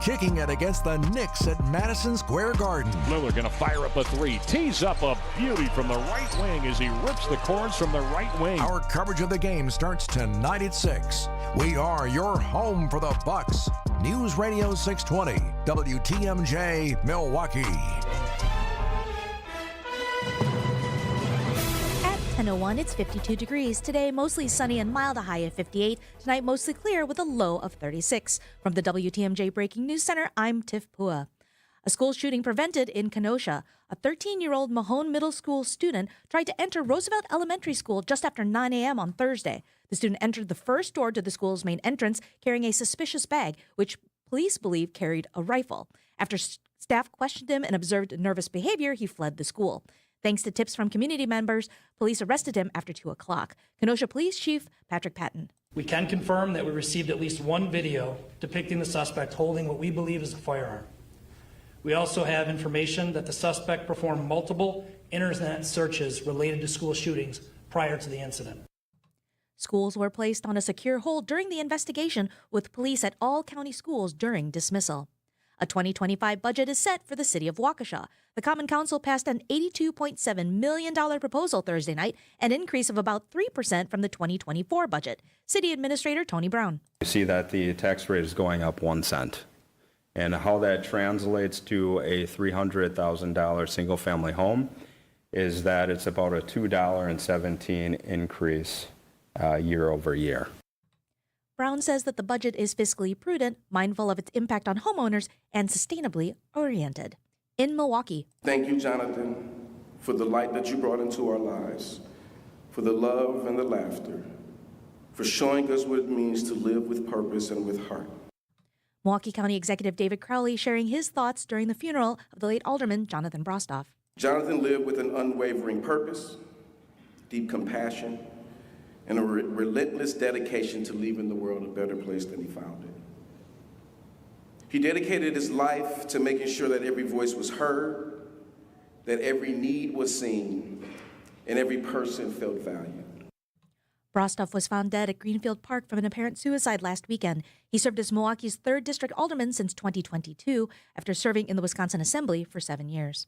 Kicking it against the Knicks at Madison Square Garden. Lillard going to fire up a three. Tees up a beauty from the right wing as he rips the corners from the right wing. Our coverage of the game starts tonight at 6. We are your home for the Bucks. News Radio 620, WTMJ, Milwaukee. 10:01, it's 52 degrees. Today, mostly sunny and mild, a high of 58. Tonight, mostly clear with a low of 36. From the WTMJ Breaking News Center, I'm Tiff Pua. A school shooting prevented in Kenosha. A 13-year-old Mahone Middle School student tried to enter Roosevelt Elementary School just after 9 a.m. on Thursday. The student entered the first door to the school's main entrance carrying a suspicious bag, which police believe carried a rifle. After staff questioned him and observed nervous behavior, he fled the school. Thanks to tips from community members, police arrested him after 2 o'clock. Kenosha Police Chief Patrick Patton. We can confirm that we received at least one video depicting the suspect holding what we believe is a firearm. We also have information that the suspect performed multiple internet searches related to school shootings prior to the incident. Schools were placed on a secure hold during the investigation, with police at all county schools during dismissal. A 2025 budget is set for the city of Waukesha. The Common Council passed an $82.7 million proposal Thursday night, an increase of about 3% from the 2024 budget. City Administrator Tony Brown. You see that the tax rate is going up 1 cent. And how that translates to a $300,000 single-family home is that it's about a $2.17 increase year over year. Brown says that the budget is fiscally prudent, mindful of its impact on homeowners, and sustainably oriented. In Milwaukee. Thank you, Jonathan, for the light that you brought into our lives, for the love and the laughter, for showing us what it means to live with purpose and with heart. Milwaukee County Executive David Crowley sharing his thoughts during the funeral of the late Alderman Jonathan Brostoff. Jonathan lived with an unwavering purpose, deep compassion, and a relentless dedication to leaving the world a better place than he found it. He dedicated his life to making sure that every voice was heard, that every need was seen, and every person felt valued. Brostoff was found dead at Greenfield Park from an apparent suicide last weekend. He served as Milwaukee's 3rd District Alderman since 2022 after serving in the Wisconsin Assembly for 7 years.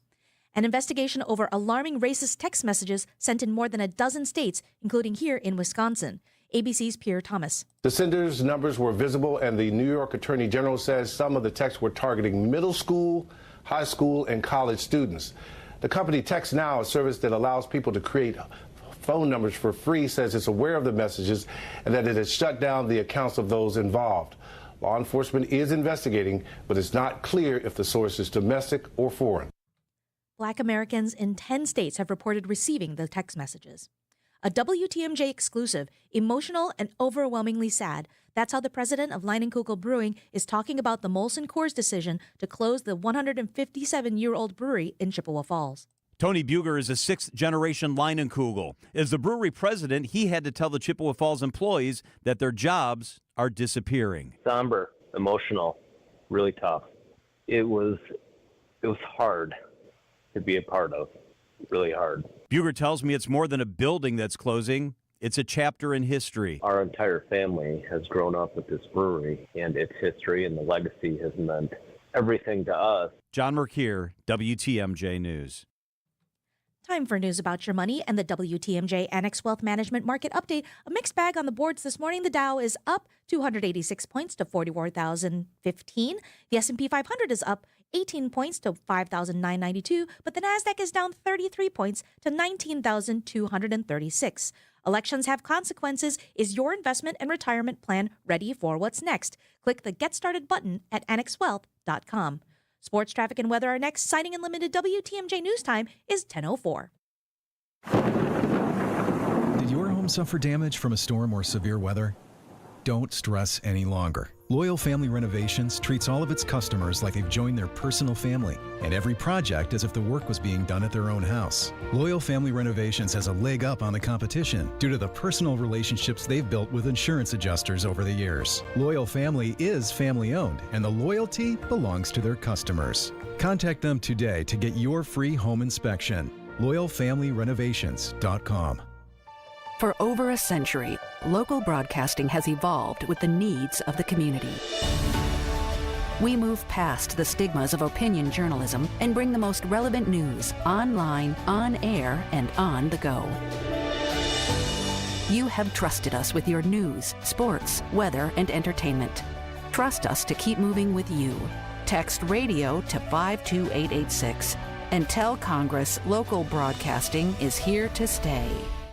An investigation over alarming racist text messages sent in more than a dozen states, including here in Wisconsin. ABC's Pierre Thomas. The senders' numbers were visible, and the New York Attorney General says some of the texts were targeting middle school, high school, and college students. The company Text Now, a service that allows people to create phone numbers for free, says it's aware of the messages and that it has shut down the accounts of those involved. Law enforcement is investigating, but it's not clear if the source is domestic or foreign. Black Americans in 10 states have reported receiving the text messages. A WTMJ exclusive, emotional and overwhelmingly sad. That's how the president of Leinenkugel Brewing is talking about the Molson Coors decision to close the 157-year-old brewery in Chippewa Falls. Tony Buger is a 6th-generation Leinenkugel. As the brewery president, he had to tell the Chippewa Falls employees that their jobs are disappearing. Somber, emotional, really tough. It was hard to be a part of, really hard. Buger tells me it's more than a building that's closing. It's a chapter in history. Our entire family has grown up with this brewery, and its history and the legacy has meant everything to us. John Mercier, WTMJ News. Time for news about your money and the WTMJ Annex Wealth Management Market Update. A mixed bag on the boards this morning. The Dow is up 286 points to 44,015. The S&P 500 is up 18 points to 5,992, but the Nasdaq is down 33 points to 19,236. Elections have consequences. Is your investment and retirement plan ready for what's next? Click the Get Started button at annexwealth.com. Sports, traffic, and weather are next. Sighting Unlimited WTMJ News Time is 10:04. Did your home suffer damage from a storm or severe weather? Don't stress any longer. Loyal Family Renovations treats all of its customers like they've joined their personal family, and every project as if the work was being done at their own house. Loyal Family Renovations has a leg up on the competition due to the personal relationships they've built with insurance adjusters over the years. Loyal Family is family-owned, and the loyalty belongs to their customers. Contact them today to get your free home inspection. LoyalFamilyRenovations.com. For over a century, local broadcasting has evolved with the needs of the community. We move past the stigmas of opinion journalism and bring the most relevant news online, on air, and on the go. You have trusted us with your news, sports, weather, and entertainment. Trust us to keep moving with you. Text radio to 52886 and tell Congress local broadcasting is here to stay.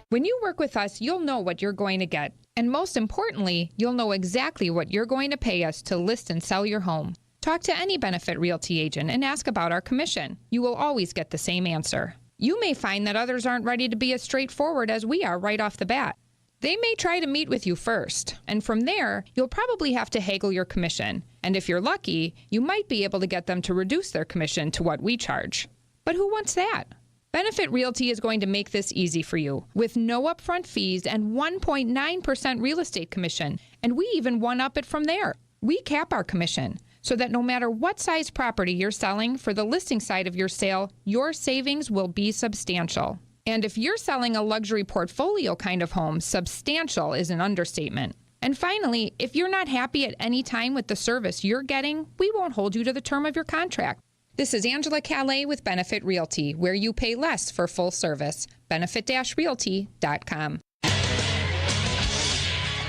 When you work with us, you'll know what you're going to get. And most importantly, you'll know exactly what you're going to pay us to list and sell your home. Talk to any Benefit Realty agent and ask about our commission. You will always get the same answer. You may find that others aren't ready to be as straightforward as we are right off the bat. They may try to meet with you first, and from there, you'll probably have to haggle your commission. And if you're lucky, you might be able to get them to reduce their commission to what we charge. But who wants that? Benefit Realty is going to make this easy for you with no upfront fees and 1.9% real estate commission. And we even one-up it from there. We cap our commission so that no matter what size property you're selling for the listing side of your sale, your savings will be substantial. And if you're selling a luxury portfolio kind of home, substantial is an understatement. And finally, if you're not happy at any time with the service you're getting, we won't hold you to the term of your contract. This is Angela Calais with Benefit Realty, where you pay less for full service. Benefit-realty.com.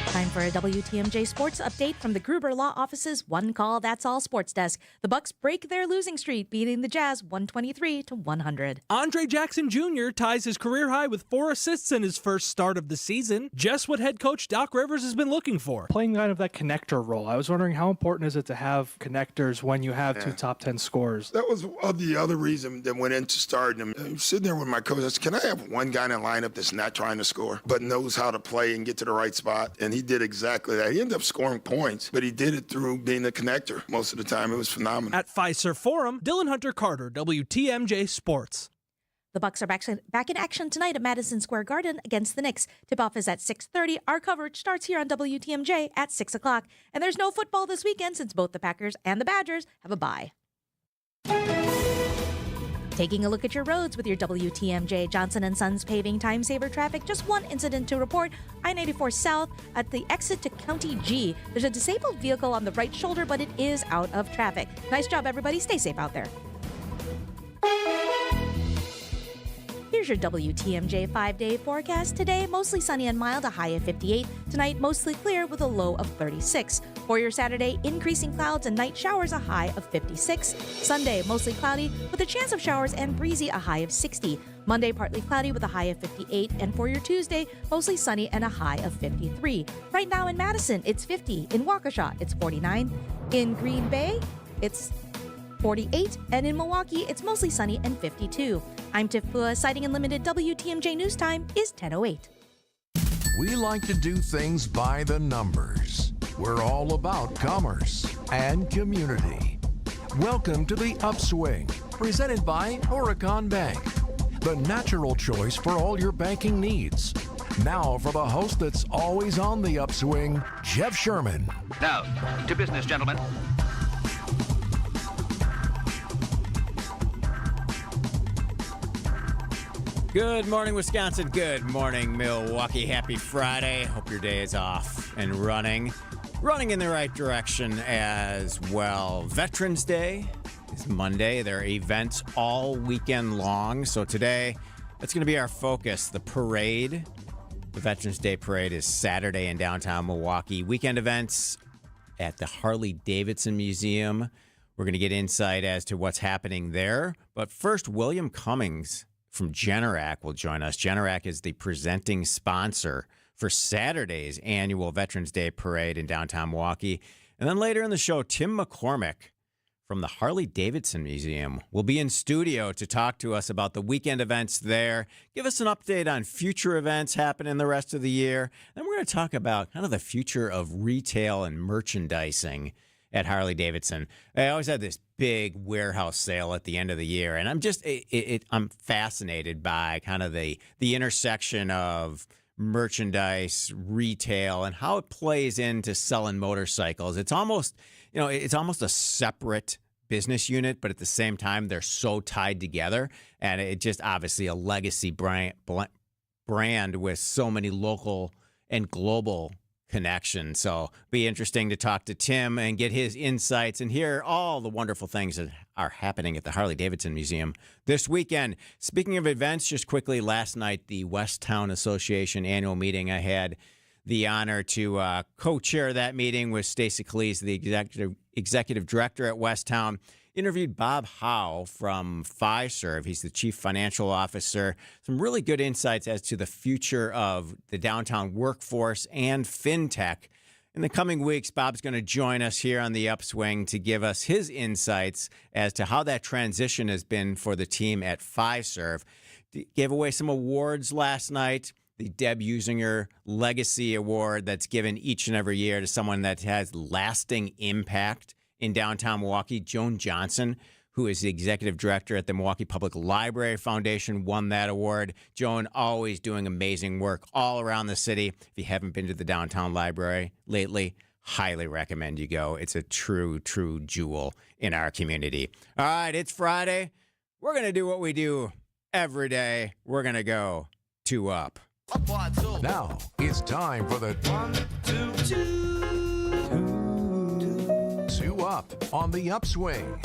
Time for a WTMJ sports update from the Gruber Law Office's One Call That's All Sports Desk. The Bucks break their losing streak, beating the Jazz 123-100. Andre Jackson Jr. ties his career high with 4 assists in his first start of the season. Just what head coach Doc Rivers has been looking for. Playing kind of that connector role. I was wondering how important is it to have connectors when you have 2 top 10 scorers? That was the other reason that went into starting him. I'm sitting there with my coach. I said, can I have one guy in the lineup that's not trying to score, but knows how to play and get to the right spot? And he did exactly that. He ended up scoring points, but he did it through being a connector. Most of the time, it was phenomenal. At Fiserv Forum, Dylan Hunter Carter, WTMJ Sports. The Bucks are back in action tonight at Madison Square Garden against the Knicks. Tip-off is at 6:30. Our coverage starts here on WTMJ at 6 o'clock. And there's no football this weekend since both the Packers and the Badgers have a bye. Taking a look at your roads with your WTMJ Johnson & Sons paving time saver traffic. Just one incident to report. I-94 South at the exit to County G. There's a disabled vehicle on the right shoulder, but it is out of traffic. Nice job, everybody. Stay safe out there. Here's your WTMJ 5-day forecast. Today, mostly sunny and mild, a high of 58. Tonight, mostly clear with a low of 36. For your Saturday, increasing clouds and night showers, a high of 56. Sunday, mostly cloudy with a chance of showers and breezy, a high of 60. Monday, partly cloudy with a high of 58. And for your Tuesday, mostly sunny and a high of 53. Right now in Madison, it's 50. In Waukesha, it's 49. In Green Bay, it's 48, and in Milwaukee, it's mostly sunny and 52. I'm Tiff Pua. Sighting Unlimited WTMJ News Time is 10:08. We like to do things by the numbers. We're all about commerce and community. Welcome to the Upswing, presented by Horicon Bank, the natural choice for all your banking needs. Now for the host that's always on the upswing, Jeff Sherman. Now, to business, gentlemen. Good morning, Wisconsin. Good morning, Milwaukee. Happy Friday. Hope your day is off and running. Running in the right direction as well. Veterans Day is Monday. There are events all weekend long. So today, that's going to be our focus. The parade. The Veterans Day parade is Saturday in downtown Milwaukee. Weekend events at the Harley-Davidson Museum. We're going to get insight as to what's happening there. But first, William Cummings from Generac will join us. Generac is the presenting sponsor for Saturday's annual Veterans Day Parade in downtown Milwaukee. And then later in the show, Tim McCormick from the Harley-Davidson Museum will be in studio to talk to us about the weekend events there, give us an update on future events happening the rest of the year. And we're going to talk about kind of the future of retail and merchandising at Harley-Davidson. I always had this big warehouse sale at the end of the year, and I'm just I'm fascinated by kind of the intersection of merchandise, retail, and how it plays into selling motorcycles. It's almost a separate business unit, but at the same time, they're so tied together, and it just obviously a legacy brand with so many local and global connection. So be interesting to talk to Tim and get his insights and hear all the wonderful things that are happening at the Harley-Davidson Museum this weekend. Speaking of events, just quickly, last night, the West Town Association annual meeting, I had the honor to co-chair that meeting with Stacy Calise, the executive director at West Town. Interviewed Bob Howe from Fiserv. He's the chief financial officer. Some really good insights as to the future of the downtown workforce and fintech. In the coming weeks, Bob's going to join us here on the Upswing to give us his insights as to how that transition has been for the team at Fiserv. Gave away some awards last night. The Deb Usinger Legacy Award that's given each and every year to someone that has lasting impact in downtown Milwaukee. Joan Johnson, who is the executive director at the Milwaukee Public Library Foundation, won that award. Joan always doing amazing work all around the city. If you haven't been to the downtown library lately, highly recommend you go. It's a true jewel in our community. All right, it's Friday. We're going to do what we do every day. We're going to go 2 Up. Now it's time for the 2 Up on the Upswing.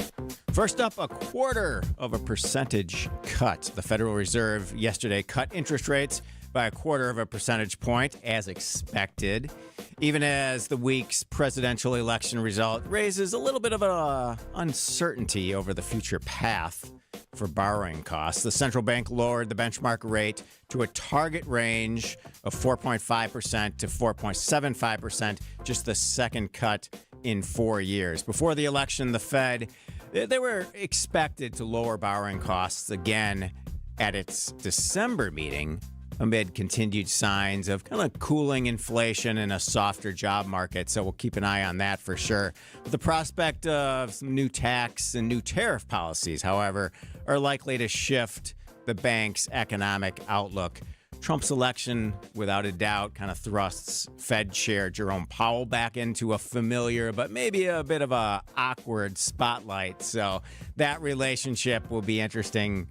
First up, 0.25% cut. The Federal Reserve yesterday cut interest rates by 0.25 percentage point, as expected, even as the week's presidential election result raises a little bit of uncertainty over the future path for borrowing costs. The central bank lowered the benchmark rate to a target range of 4.5% to 4.75%, just the second cut in 4 years. Before the election, the Fed, they were expected to lower borrowing costs again at its December meeting amid continued signs of kind of cooling inflation and a softer job market. So we'll keep an eye on that for sure. But the prospect of some new tax and new tariff policies, however, are likely to shift the bank's economic outlook. Trump's election, without a doubt, kind of thrusts Fed Chair Jerome Powell back into a familiar but maybe a bit of a awkward spotlight. So that relationship will be interesting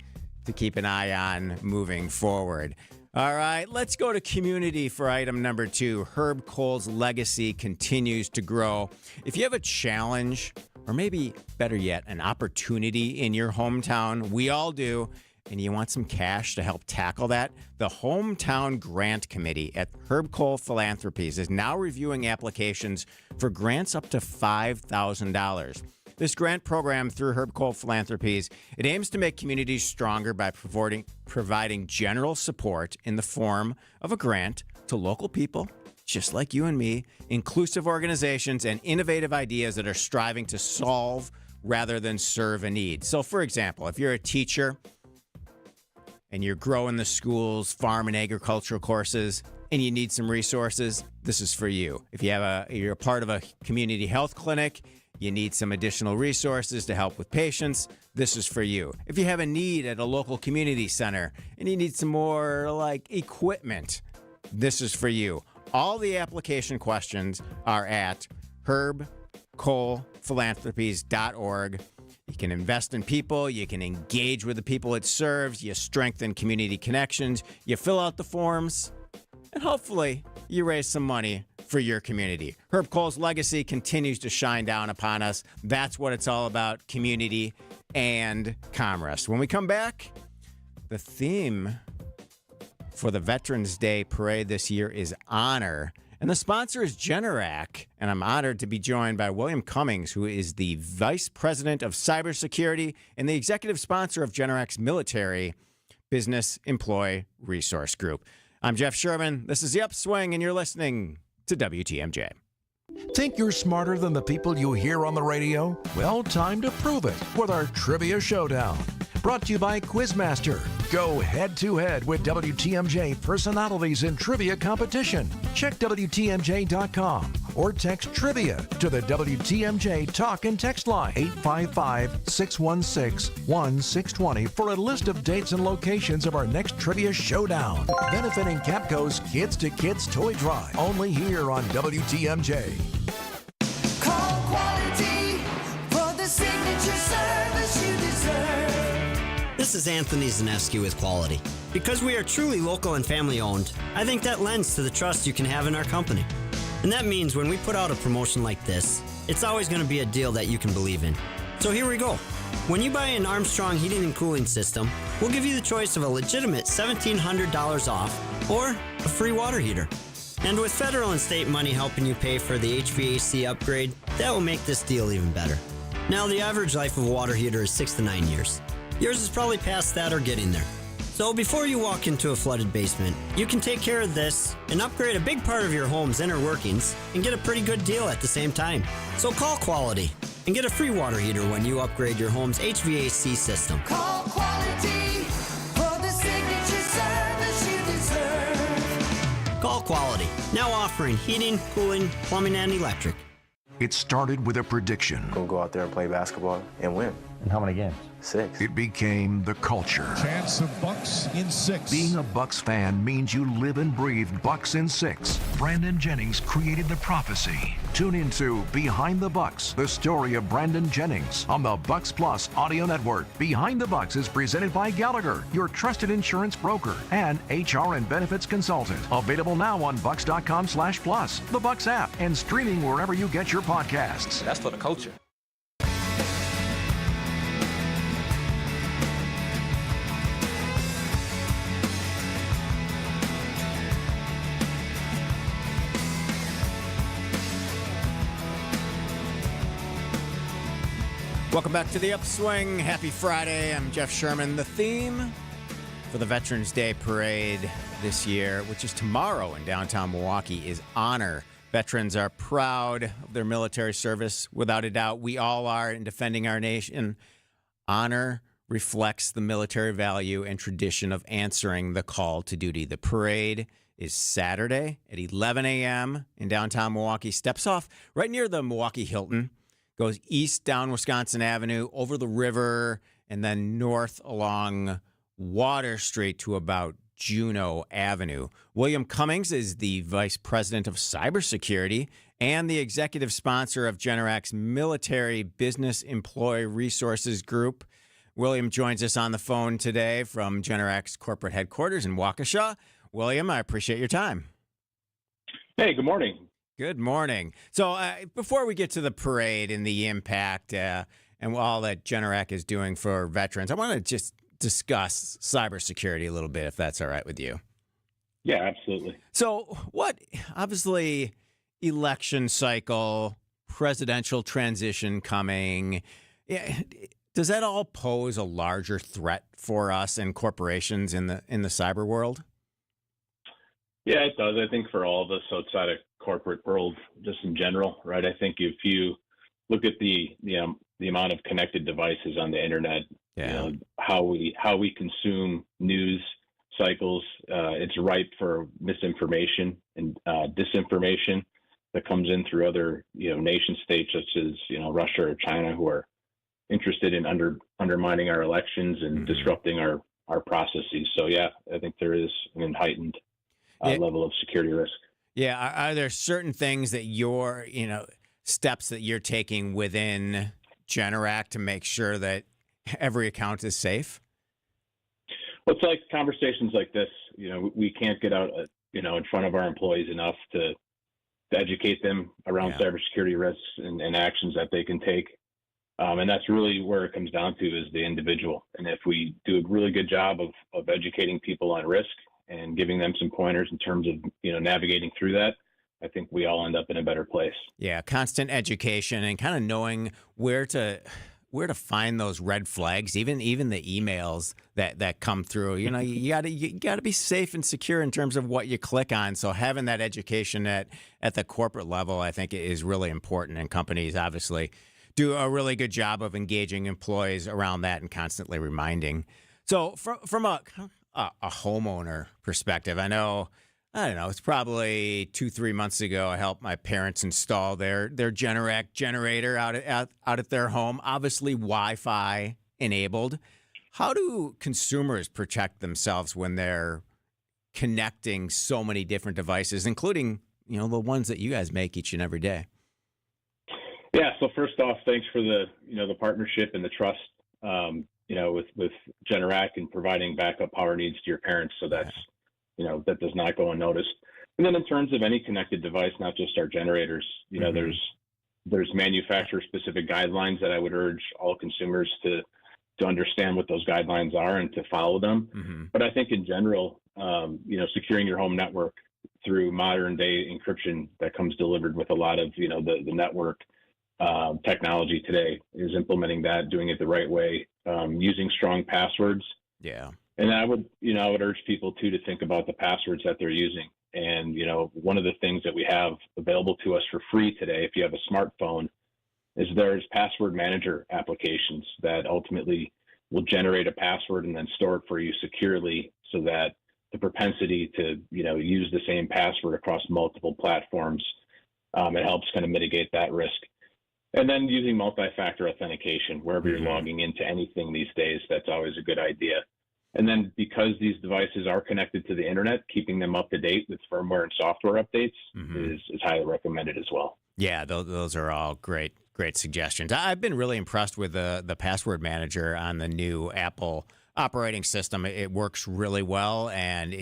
to keep an eye on moving forward. All right, let's go to community for item number 2. Herb Kohl's legacy continues to grow. If you have a challenge, or maybe better yet, an opportunity in your hometown, we all do, and you want some cash to help tackle that, the Hometown Grant Committee at Herb Kohl Philanthropies is now reviewing applications for grants up to $5,000. This grant program through Herb Kohl Philanthropies, it aims to make communities stronger by providing general support in the form of a grant to local people, just like you and me, inclusive organizations, and innovative ideas that are striving to solve rather than serve a need. So, for example, if you're a teacher and you're growing the school's farm and agricultural courses and you need some resources, this is for you. If you're a part of a community health clinic, you need some additional resources to help with patients, this is for you. If you have a need at a local community center and you need some more equipment, this is for you. All the application questions are at herbkohlphilanthropies.org. You can invest in people, you can engage with the people it serves, you strengthen community connections, you fill out the forms, and hopefully you raise some money for your community. Herb Kohl's legacy continues to shine down upon us. That's what it's all about, community and commerce. When we come back, the theme for the Veterans Day Parade this year is honor. And the sponsor is Generac. And I'm honored to be joined by William Cummings, who is the Vice President of Cybersecurity and the executive sponsor of Generac's Military Business Employee Resource Group. I'm Jeff Sherman. This is The Upswing, and you're listening to WTMJ. Think you're smarter than the people you hear on the radio? Well, time to prove it with our Trivia Showdown. Brought to you by Quizmaster. Go head-to-head with WTMJ personalities in trivia competition. Check WTMJ.com or text trivia to the WTMJ talk and text line 855-616-1620 for a list of dates and locations of our next Trivia Showdown. Benefiting Capco's Kids to Kids Toy Drive. Only here on WTMJ. Call quality for the signature service you deserve. This is Anthony Zaneski with Quality. Because we are truly local and family owned, I think that lends to the trust you can have in our company. And that means when we put out a promotion like this, it's always going to be a deal that you can believe in. So here we go. When you buy an Armstrong heating and cooling system, we'll give you the choice of a legitimate $1,700 off or a free water heater. And with federal and state money helping you pay for the HVAC upgrade, that will make this deal even better. Now, the average life of a water heater is 6 to 9 years. Yours is probably past that or getting there. So before you walk into a flooded basement, you can take care of this and upgrade a big part of your home's inner workings and get a pretty good deal at the same time. So call Quality and get a free water heater when you upgrade your home's HVAC system. Call Quality for the signature service you deserve. Call Quality, now offering heating, cooling, plumbing, and electric. It started with a prediction. Gonna go out there and play basketball and win. And how many games? 6. It became the culture. Chance of Bucks in 6. Being a Bucks fan means you live and breathe Bucks in 6. Brandon Jennings created the prophecy. Tune into Behind the Bucks, the story of Brandon Jennings on the Bucks Plus audio network. Behind the Bucks is presented by Gallagher, your trusted insurance broker and HR and benefits consultant. Available now on bucks.com/plus, the Bucks app, and streaming wherever you get your podcasts. That's for the culture. Welcome back to the Upswing. Happy Friday. I'm Jeff Sherman. The theme for the Veterans Day Parade this year, which is tomorrow in downtown Milwaukee, is honor. Veterans are proud of their military service. Without a doubt, we all are in defending our nation. Honor reflects the military value and tradition of answering the call to duty. The parade is Saturday at 11 a.m. in downtown Milwaukee. Steps off right near the Milwaukee Hilton. Goes east down Wisconsin Avenue, over the river, and then north along Water Street to about Juneau Avenue. William Cummings is the Vice President of Cybersecurity and the executive sponsor of Generac's Military Business Employee Resources Group. William joins us on the phone today from Generac's corporate headquarters in Waukesha. William, I appreciate your time. Hey, good morning. Good morning. So before we get to the parade and the impact and all that Generac is doing for veterans, I want to just discuss cybersecurity a little bit, if that's all right with you. Yeah, absolutely. So obviously, election cycle, presidential transition coming. Does that all pose a larger threat for us and corporations in the cyber world? Yeah, it does. I think for all of us outside of corporate world, just in general, right? I think if you look at the amount of connected devices on the internet, how we consume news cycles, it's ripe for misinformation and disinformation that comes in through other nation states such as Russia or China, who are interested in undermining our elections and disrupting our processes. So yeah, I think there is an heightened level of security risk. Yeah. Are there certain things that steps that you're taking within Generac to make sure that every account is safe? Well, it's like conversations like this. We can't get out, in front of our employees enough to educate them around cybersecurity risks and actions that they can take. And that's really where it comes down to is the individual. And if we do a really good job of educating people on risk and giving them some pointers in terms of, navigating through that, I think we all end up in a better place. Yeah, constant education and kind of knowing where to find those red flags, even the emails that come through. You gotta be safe and secure in terms of what you click on. So having that education at the corporate level, I think, is really important. And companies obviously do a really good job of engaging employees around that and constantly reminding. So from a homeowner perspective, I don't know, it's probably 2-3 months ago, I helped my parents install their Generac generator out at their home, obviously Wi-Fi enabled. How do consumers protect themselves when they're connecting so many different devices, including, the ones that you guys make each and every day? Yeah, so first off, thanks for the partnership and the trust, with Generac and providing backup power needs to your parents. So that's, that does not go unnoticed. And then in terms of any connected device, not just our generators, there's manufacturer-specific guidelines that I would urge all consumers to understand what those guidelines are and to follow them. But I think in general, securing your home network through modern-day encryption that comes delivered with a lot of, the network technology today is implementing that, doing it the right way, using strong passwords. Yeah. And I would urge people too to think about the passwords that they're using. And, one of the things that we have available to us for free today, if you have a smartphone, is there's password manager applications that ultimately will generate a password and then store it for you securely, so that the propensity to, use the same password across multiple platforms, it helps kind of mitigate that risk. And then using multi-factor authentication wherever you're logging into anything these days, that's always a good idea. And then because these devices are connected to the internet, keeping them up to date with firmware and software updates is highly recommended as well. Yeah, those are all great suggestions. I've been really impressed with the password manager on the new Apple operating system. It works really well, and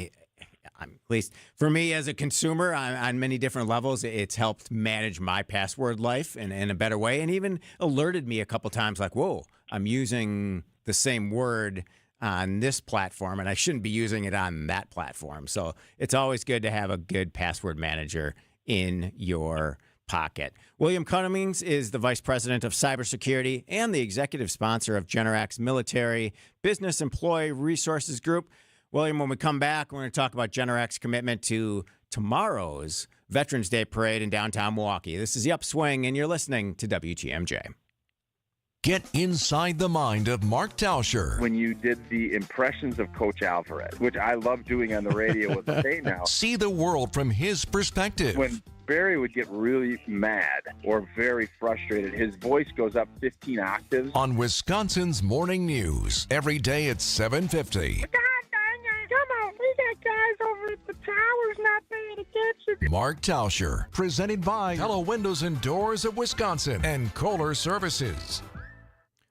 at least for me as a consumer on many different levels, it's helped manage my password life in a better way, and even alerted me a couple times like, whoa, I'm using the same word on this platform, and I shouldn't be using it on that platform. So it's always good to have a good password manager in your pocket. William Cummings is the Vice President of Cybersecurity and the executive sponsor of Generac's Military Business Employee Resources Group. William, when we come back, we're going to talk about Generac's commitment to tomorrow's Veterans Day Parade in downtown Milwaukee. This is The Upswing, and you're listening to WTMJ. Get inside the mind of Mark Tauscher. When you did the impressions of Coach Alvarez, which I love doing on the radio with the Bay now. See the world from his perspective. When Barry would get really mad or very frustrated, his voice goes up 15 octaves. On Wisconsin's Morning News, every day at 7:50. God dang it. Come on, we got guys over at the towers not paying attention. Mark Tauscher, presented by Hello Windows and Doors of Wisconsin and Kohler Services.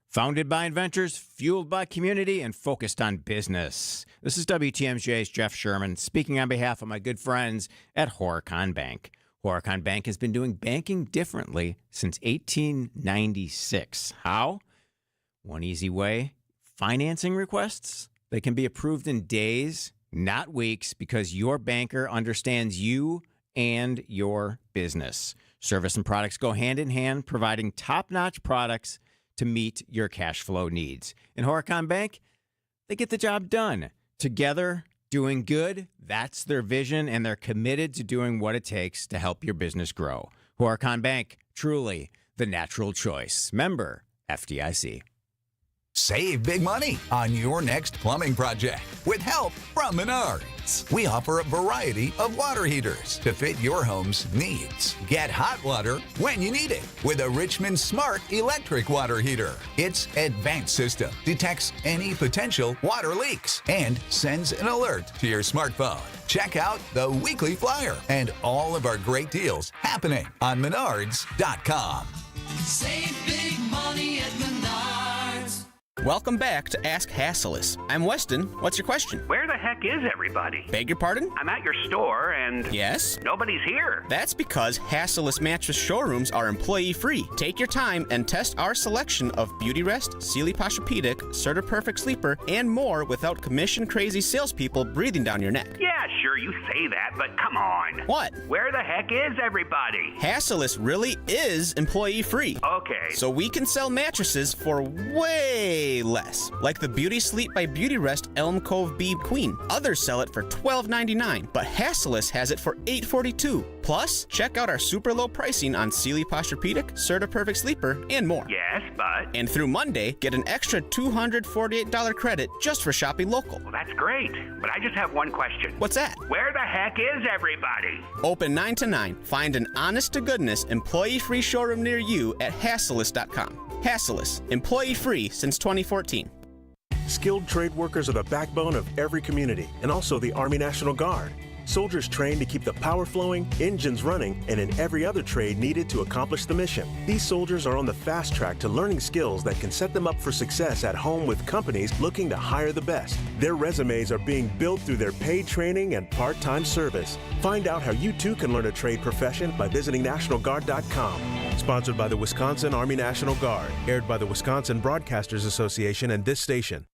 Founded by inventors, fueled by community, and focused on business. This is WTMJ's Jeff Sherman speaking on behalf of my good friends at Horicon Bank. Horicon Bank has been doing banking differently since 1896. How? One easy way. Financing requests, they can be approved in days, not weeks, because your banker understands you and your business. Service and products go hand in hand, providing top-notch products to meet your cash flow needs. In Horicon Bank, they get the job done. Together, doing good, that's their vision, and they're committed to doing what it takes to help your business grow. Horicon Bank, truly the natural choice. Member FDIC. Save big money on your next plumbing project with help from Menards. We offer a variety of water heaters to fit your home's needs. Get hot water when you need it with a Richmond Smart electric water heater. Its advanced system detects any potential water leaks and sends an alert to your smartphone. Check out the weekly flyer and all of our great deals happening on Menards.com. Save big money at Menards. Welcome back to Ask Hasselus. I'm Weston. What's your question? Where the heck is everybody? Beg your pardon? I'm at your store and... Yes? Nobody's here. That's because Hasselus mattress showrooms are employee-free. Take your time and test our selection of Beauty Rest, Sealy Posturepedic, Serta Perfect Sleeper, and more without commission-crazy salespeople breathing down your neck. Yeah, sure, you say that, but come on. What? Where the heck is everybody? Hasselus really is employee-free. Okay. So we can sell mattresses for way less, like the Beauty Sleep by Beauty Rest Elm Cove Bead Queen. Others sell it for $12.99, but Hasselus has it for $8.42. Plus, check out our super low pricing on Sealy Posturepedic, Serta Perfect Sleeper, and more. Yes, but... And through Monday, get an extra $248 credit just for shopping local. Well, that's great, but I just have one question. What's that? Where the heck is everybody? Open 9 to 9. Find an honest-to-goodness, employee-free showroom near you at Hasselus.com. Hasselus, employee-free since 2014. Skilled trade workers are the backbone of every community and also the Army National Guard. Soldiers trained to keep the power flowing, engines running, and in every other trade needed to accomplish the mission. These soldiers are on the fast track to learning skills that can set them up for success at home with companies looking to hire the best. Their resumes are being built through their paid training and part-time service. Find out how you too can learn a trade profession by visiting NationalGuard.com. Sponsored by the Wisconsin Army National Guard. Aired by the Wisconsin Broadcasters Association and this station.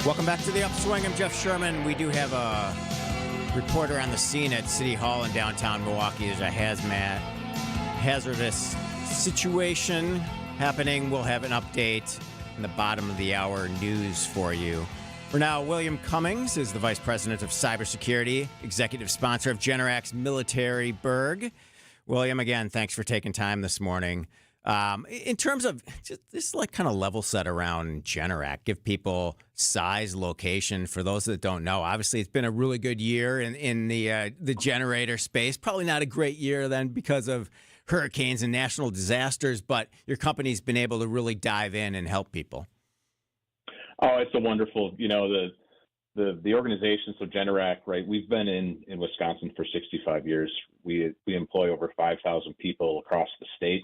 Welcome back to the Upswing. I'm Jeff Sherman. We do have a reporter on the scene at City Hall in downtown Milwaukee. There's a hazardous situation happening. We'll have an update in the bottom of the hour news for you. For now, William Cummings is the Vice President of Cybersecurity, executive sponsor of Generac's Military Berg. William, again, thanks for taking time this morning. In terms of just this, like, kind of level set around Generac, give people size, location. For those that don't know, obviously it's been a really good year in the generator space. Probably not a great year then because of hurricanes and national disasters, but your company's been able to really dive in and help people. Oh, it's a wonderful, the organization. So Generac, right? We've been in Wisconsin for 65 years. We employ over 5,000 people across the state.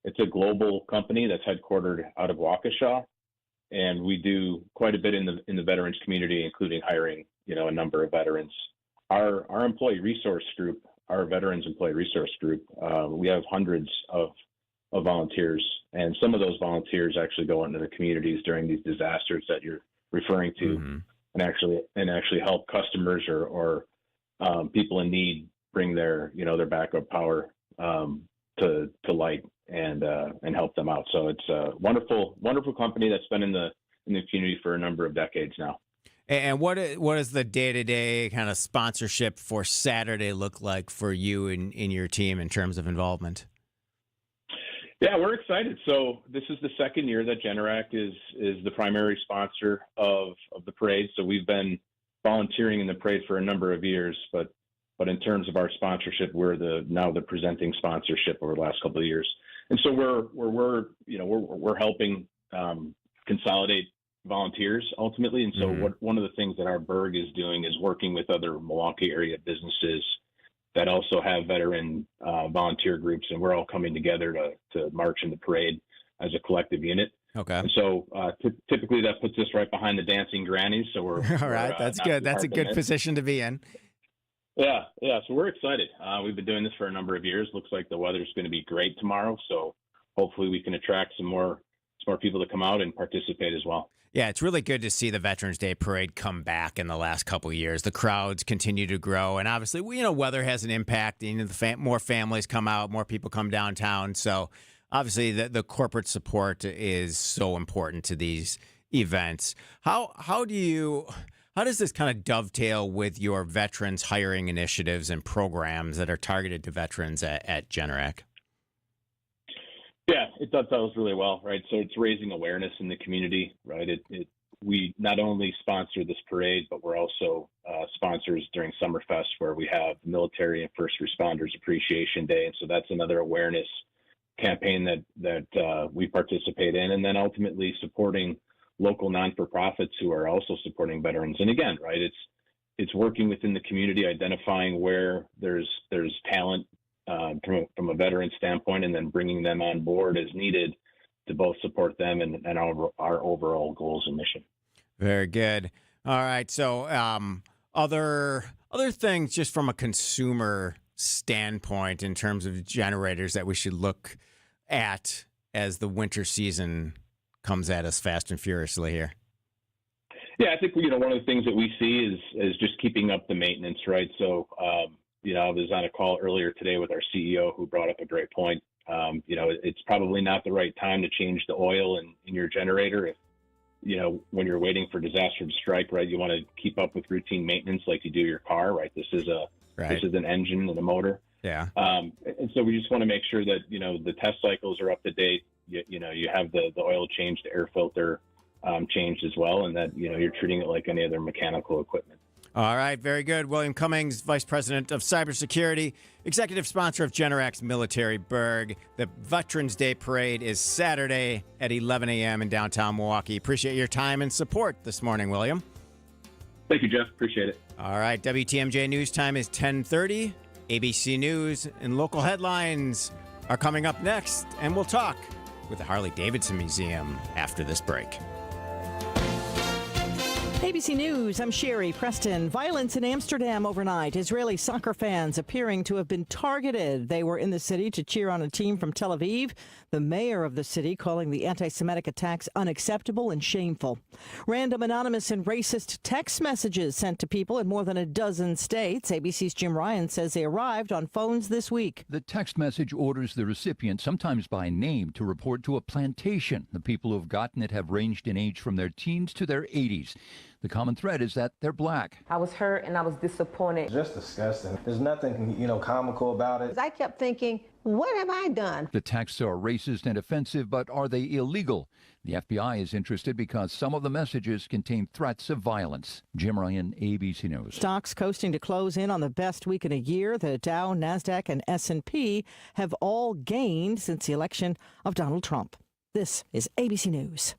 It's a global company that's headquartered out of Waukesha, and we do quite a bit in the veterans community, including hiring, a number of veterans. Our employee resource group, our veterans employee resource group, we have hundreds of volunteers, and some of those volunteers actually go into the communities during these disasters that you're referring to, and actually help customers or people in need bring their backup power to light and help them out. So it's a wonderful company that's been in the community for a number of decades now. And what is the day-to-day kind of sponsorship for Saturday look like for you and your team in terms of involvement? Yeah, we're excited. So this is the second year that Generac is the primary sponsor of the parade. So we've been volunteering in the parade for a number of years, but in terms of our sponsorship, we're now the presenting sponsorship over the last couple of years. And so we're helping consolidate volunteers ultimately. And so one of the things that our Berg is doing is working with other Milwaukee area businesses that also have veteran volunteer groups, and we're all coming together to march in the parade as a collective unit. Okay. And so typically that puts us right behind the dancing grannies. So we're all right. That's good. That's a good position to be in. Yeah. So we're excited. We've been doing this for a number of years. Looks like the weather's going to be great tomorrow. So hopefully we can attract some more people to come out and participate as well. Yeah, it's really good to see the Veterans Day Parade come back in the last couple of years. The crowds continue to grow, and obviously, weather has an impact. More families come out, more people come downtown. So obviously, the corporate support is so important to these events. How does this kind of dovetail with your veterans hiring initiatives and programs that are targeted to veterans at Generac? Yeah, it dovetails really well, right? So it's raising awareness in the community, right? We not only sponsor this parade, but we're also sponsors during Summerfest, where we have Military and First Responders Appreciation Day, and so that's another awareness campaign that we participate in, and then ultimately supporting local non-for-profits who are also supporting veterans. And again, right, it's working within the community, identifying where there's talent from a veteran standpoint, and then bringing them on board as needed to both support them and our overall goals and mission. Very good. All right. So other things just from a consumer standpoint in terms of generators that we should look at as the winter season comes at us fast and furiously here. Yeah, I think one of the things that we see is just keeping up the maintenance, right? So I was on a call earlier today with our CEO who brought up a great point. It's probably not the right time to change the oil in your generator. If, when you're waiting for disaster to strike, right, you want to keep up with routine maintenance like you do your car, right? This is an engine and a motor. Yeah. And so we just want to make sure that, the test cycles are up to date. You have the oil changed, the air filter changed as well, and that, you're treating it like any other mechanical equipment. All right, very good. William Cummings, Vice President of Cybersecurity, executive sponsor of Generac's Military Berg. The Veterans Day Parade is Saturday at 11 a.m. in downtown Milwaukee. Appreciate your time and support this morning, William. Thank you, Jeff. Appreciate it. All right, WTMJ news time is 10:30. ABC News and local headlines are coming up next, and we'll talk with the Harley-Davidson Museum after this break. ABC News, I'm Sherry Preston. Violence in Amsterdam overnight. Israeli soccer fans appearing to have been targeted. They were in the city to cheer on a team from Tel Aviv. The mayor of the city calling the anti-Semitic attacks unacceptable and shameful. Random anonymous and racist text messages sent to people in more than a dozen states. ABC's Jim Ryan says they arrived on phones this week. The text message orders the recipient, sometimes by name, to report to a plantation. The people who have gotten it have ranged in age from their teens to their 80s. The common thread is that they're black. I was hurt and I was disappointed. Just disgusting. There's nothing, comical about it. I kept thinking, what have I done? The texts are racist and offensive, but are they illegal? The FBI is interested because some of the messages contain threats of violence. Jim Ryan, ABC News. Stocks coasting to close in on the best week in a year. The Dow, NASDAQ, and S&P have all gained since the election of Donald Trump. This is ABC News.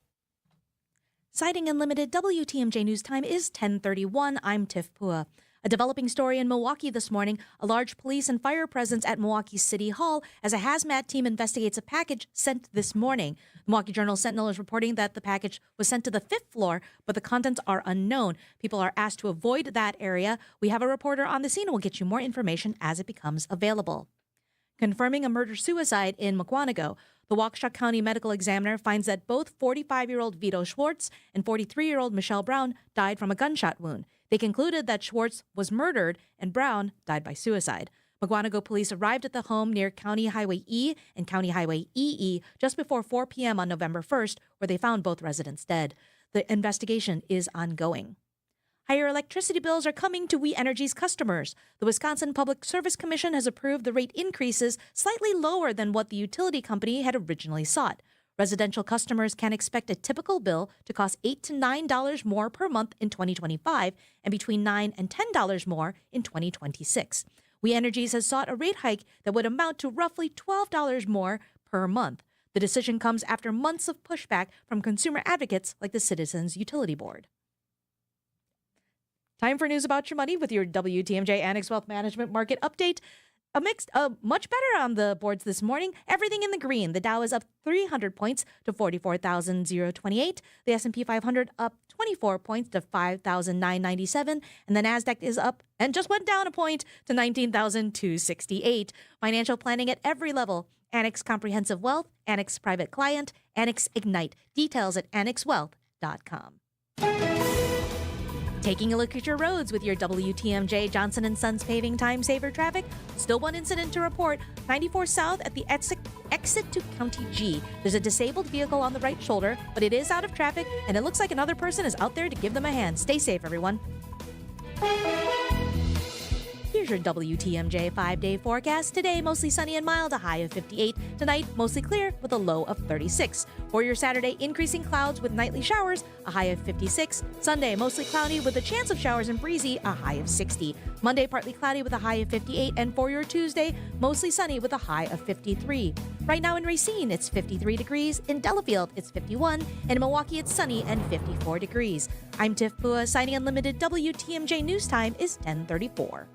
Citing Unlimited, WTMJ News Time is 10:31. I'm Tiff Pua. A developing story in Milwaukee this morning, a large police and fire presence at Milwaukee City Hall as a hazmat team investigates a package sent this morning. The Milwaukee Journal-Sentinel is reporting that the package was sent to the 5th floor, but the contents are unknown. People are asked to avoid that area. We have a reporter on the scene and we'll get you more information as it becomes available. Confirming a murder-suicide in Mukwonago, the Waukesha County Medical Examiner finds that both 45-year-old Vito Schwartz and 43-year-old Michelle Brown died from a gunshot wound. They concluded that Schwartz was murdered and Brown died by suicide. Mukwonago police arrived at the home near County Highway E and County Highway EE just before 4 p.m. on November 1st, where they found both residents dead. The investigation is ongoing. Higher electricity bills are coming to We Energy's customers. The Wisconsin Public Service Commission has approved the rate increases slightly lower than what the utility company had originally sought. Residential customers can expect a typical bill to cost $8 to $9 more per month in 2025 and between $9 and $10 more in 2026. We Energies has sought a rate hike that would amount to roughly $12 more per month. The decision comes after months of pushback from consumer advocates like the Citizens Utility Board. Time for news about your money with your WTMJ Annex Wealth Management Market Update. Much better on the boards this morning. Everything in the green. The Dow is up 300 points to 44,028. The S&P 500 up 24 points to 5,997. And the NASDAQ is up and just went down a point to 19,268. Financial planning at every level. Annex Comprehensive Wealth, Annex Private Client, Annex Ignite. Details at annexwealth.com. Taking a look at your roads with your WTMJ Johnson & Sons paving time saver traffic. Still one incident to report. 94 south at the exit to County G. There's a disabled vehicle on the right shoulder, but it is out of traffic, and it looks like another person is out there to give them a hand. Stay safe, everyone. Here's your WTMJ 5-day forecast. Today, mostly sunny and mild, a high of 58. Tonight, mostly clear with a low of 36. For your Saturday, increasing clouds with nightly showers, a high of 56. Sunday, mostly cloudy with a chance of showers and breezy, a high of 60. Monday, partly cloudy with a high of 58. And for your Tuesday, mostly sunny with a high of 53. Right now in Racine, it's 53 degrees. In Delafield, it's 51. And in Milwaukee, it's sunny and 54 degrees. I'm Tiff Pua, signing Unlimited. WTMJ News Time is 10:34.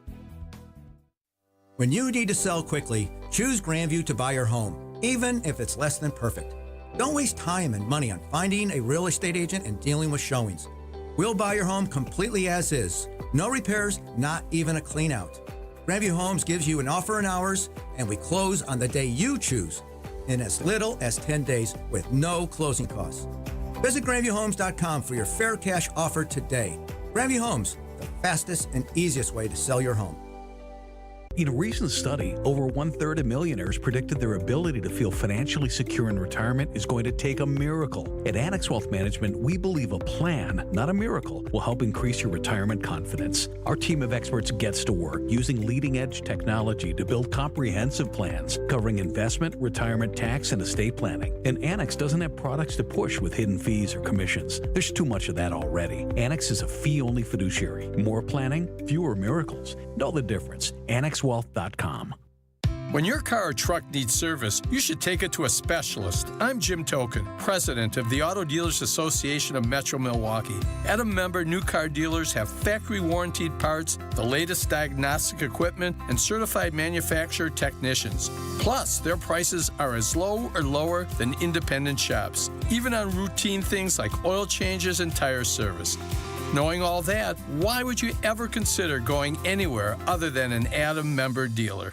When you need to sell quickly, choose Grandview to buy your home, even if it's less than perfect. Don't waste time and money on finding a real estate agent and dealing with showings. We'll buy your home completely as is. No repairs, not even a clean out. Grandview Homes gives you an offer in hours, and we close on the day you choose in as little as 10 days with no closing costs. Visit GrandviewHomes.com for your fair cash offer today. Grandview Homes, the fastest and easiest way to sell your home. In a recent study, over 1/3 of millionaires predicted their ability to feel financially secure in retirement is going to take a miracle. At Annex Wealth Management, we believe a plan, not a miracle, will help increase your retirement confidence. Our team of experts gets to work using leading-edge technology to build comprehensive plans covering investment, retirement, tax, and estate planning. And Annex doesn't have products to push with hidden fees or commissions. There's too much of that already. Annex is a fee-only fiduciary. More planning, fewer miracles. Know the difference. AnnexWealth.com. When your car or truck needs service, you should take it to a specialist. I'm Jim Token, president of the Auto Dealers Association of Metro Milwaukee. At a member, new car dealers have factory warranted parts, the latest diagnostic equipment, and certified manufacturer technicians. Plus, their prices are as low or lower than independent shops, even on routine things like oil changes and tire service. Knowing all that, why would you ever consider going anywhere other than an Adam member dealer?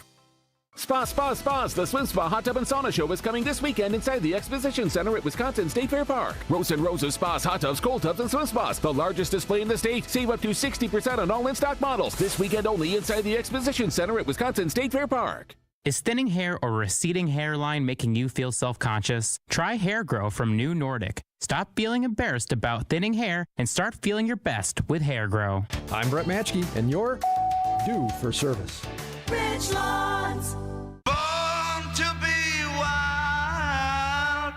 Spas. The Swim Spa Hot Tub and Sauna Show is coming this weekend inside the Exposition Center at Wisconsin State Fair Park. Rose and Roses Spas, Hot Tubs, Cold Tubs, and Swim Spas. The largest display in the state. Save up to 60% on all in-stock models. This weekend only inside the Exposition Center at Wisconsin State Fair Park. Is thinning hair or receding hairline making you feel self-conscious? Try Hair Grow from New Nordic. Stop feeling embarrassed about thinning hair and start feeling your best with Hair Grow. I'm Brett Matschke, and you're due for service. Richlands. Born to be wild.